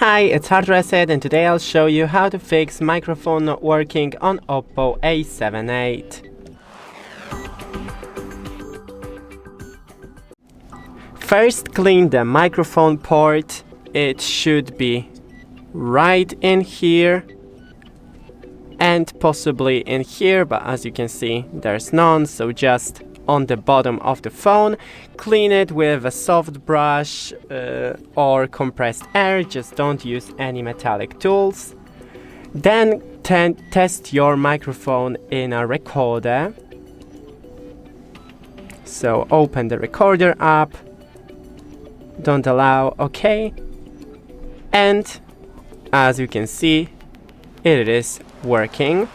Hi, it's HardReset, and today I'll show you how to fix microphone not working on OPPO A78. First, clean the microphone port. It should be right in here and possibly in here, but as you can see there's none, so just on the bottom of the phone. Clean it with a soft brush or compressed air, just don't use any metallic tools. Then test your microphone in a recorder. So open the recorder app, don't allow, OK, and as you can see it is working.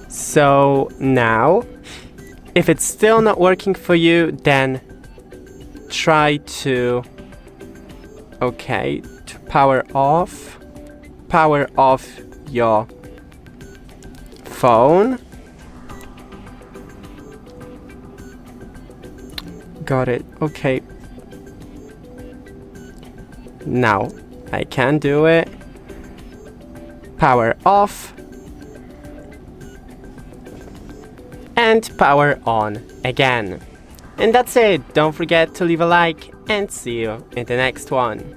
So now, if it's still not working for you, then try to power off your phone. Got it. Okay. Now I can do it. Power off. And power on again. And that's it. Don't forget to leave a like and see you in the next one.